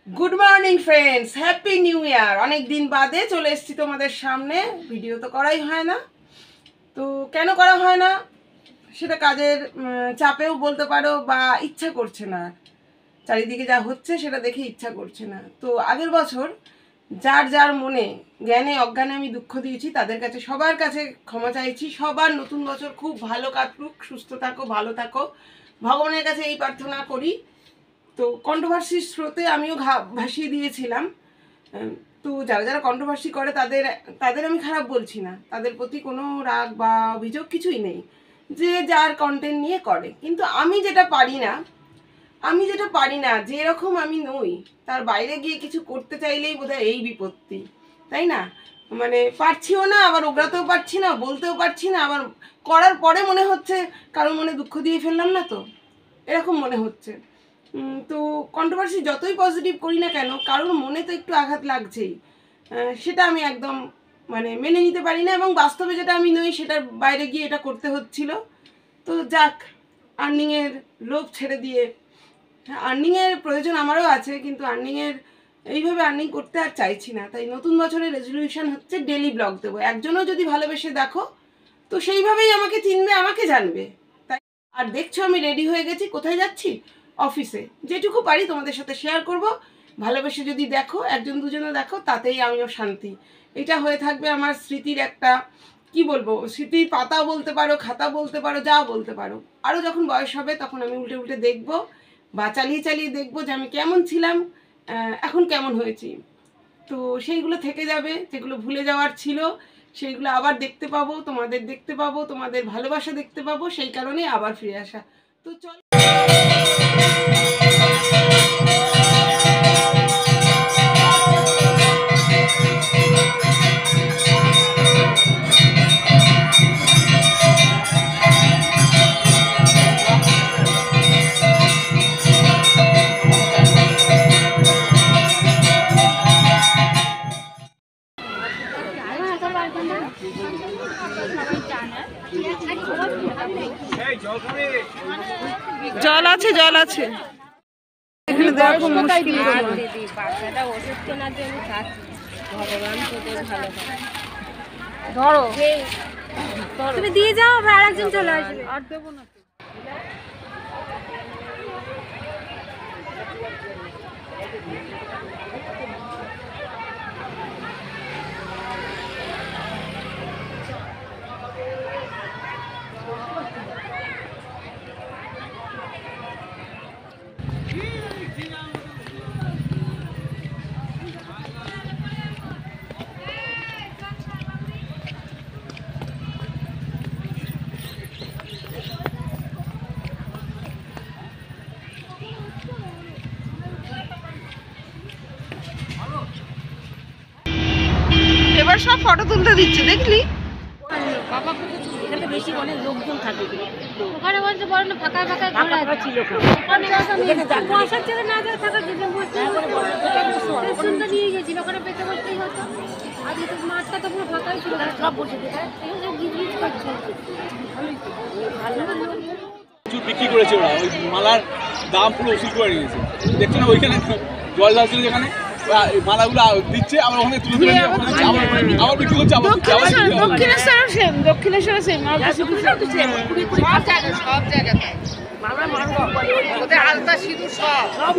Good morning friends, happy new year. अनेक दिन बादे चले एसेছি তোমাদের সামনে। ভিডিও তো করাই হয় না, তো কেন করা হয় না সেটা কাজের চাপেও বলতে পারো বা ইচ্ছা করছে না। চারিদিকে যা হচ্ছে সেটা দেখে ইচ্ছা করছে না। তো আগের বছর যার যার মনে জ্ঞানে অজ্ঞানে আমি দুঃখ দিয়েছি তাদের কাছে সবার কাছে ক্ষমা চাইছি। সবার নতুন বছর খুব ভালো কাটুক, সুস্থ থাকো, ভালো থাকো, ভগবানের কাছে এই প্রার্থনা করি। তো কন্ট্রোভার্সির স্রোতে আমিও ভাসিয়ে দিয়েছিলাম। তো যারা যারা কন্ট্রোভার্সি করে তাদের আমি খারাপ বলছি না, তাদের প্রতি কোনো রাগ বা অভিযোগ কিছুই নেই, যে যার কন্টেন্ট নিয়ে করে। কিন্তু আমি যেটা পারি না যেরকম আমি নই তার বাইরে গিয়ে কিছু করতে চাইলেই বোধহয় এই বিপত্তি, তাই না? মানে পারছিও না, আবার ওগড়াতেও পারছি না, বলতেও পারছি না, আবার করার পরে মনে হচ্ছে কারোর মনে দুঃখ দিয়ে ফেললাম না, তো এরকম মনে হচ্ছে। তো কন্ট্রোভার্সি যতই পজিটিভ করি না কেন কারোর মনে তো একটু আঘাত লাগছেই। সেটা আমি একদম মেনে নিতে পারি না, এবং বাস্তবে যেটা আমি নই সেটার বাইরে গিয়ে এটা করতে হচ্ছিল। তো যাক, আর্নিংয়ের লোভ ছেড়ে দিয়ে, আর্নিংয়ের প্রয়োজন আমারও আছে, কিন্তু এইভাবে আর্নিং করতে আর চাইছি না। তাই নতুন বছরের রেজলিউশন হচ্ছে ডেলি ব্লগ দেবো। একজনও যদি ভালোবেসে দেখো তো সেইভাবেই আমাকে চিনবে, আমাকে জানবে। তাই আর দেখছো আমি রেডি হয়ে গেছি, কোথায় যাচ্ছি? অফিসে। যেটুকু পারি তোমাদের সাথে শেয়ার করব। ভালোবেসে যদি দেখো, একজন দুজনে দেখো, তাতেই আমিও শান্তি। এটা হয়ে থাকবে আমার স্মৃতির একটা, কি বলবো, স্মৃতির পাতা বলতে পারো, খাতা বলতে পারো, যা বলতে পারো। আরও যখন বয়স হবে তখন আমি উল্টে উল্টে দেখবো বা চালিয়ে চালিয়ে দেখবো যে আমি কেমন ছিলাম, এখন কেমন হয়েছি। তো সেইগুলো থেকে যাবে, যেগুলো ভুলে যাওয়ার ছিল সেইগুলো আবার দেখতে পাবো, তোমাদের দেখতে পাবো, তোমাদের ভালোবাসা দেখতে পাবো, সেই কারণেই আবার ফিরে আসা। তো চল। জল আছে, জল আছে, এখানে দেখো মুশকিল। ধরো তুমি দিয়ে যাও, আর একজন চলে আসবে। আর দেবো না। এবার সব ফটো তুলতে দিচ্ছে, দেখলি? বেশি অনেক লোকজন থাকে, ওখানে বলছে বড় না ফাঁকা ফাঁকা ঘোরা ছিল। না যায় থাকার জন্য সুন্দর নিয়ে গেছিল, ওখানে পেতে বসতেই হতো। আর যেহেতু মাঠটা তো পুরো ফাঁকাই ছিল, সব বসে বিক্রি করেছে ওরা, ওই মালার দাম পুরো উসুল করে নিয়েছে। দেখছো না ওইখানে জল ঢালছিল, যেখানে মালাগুলো দিচ্ছে, আবার ওখানে তুলে তুলে আবার বিক্রি করছে। দক্ষিণেশ্বর সেম সব জায়গায় আলতা সিঁদুর সব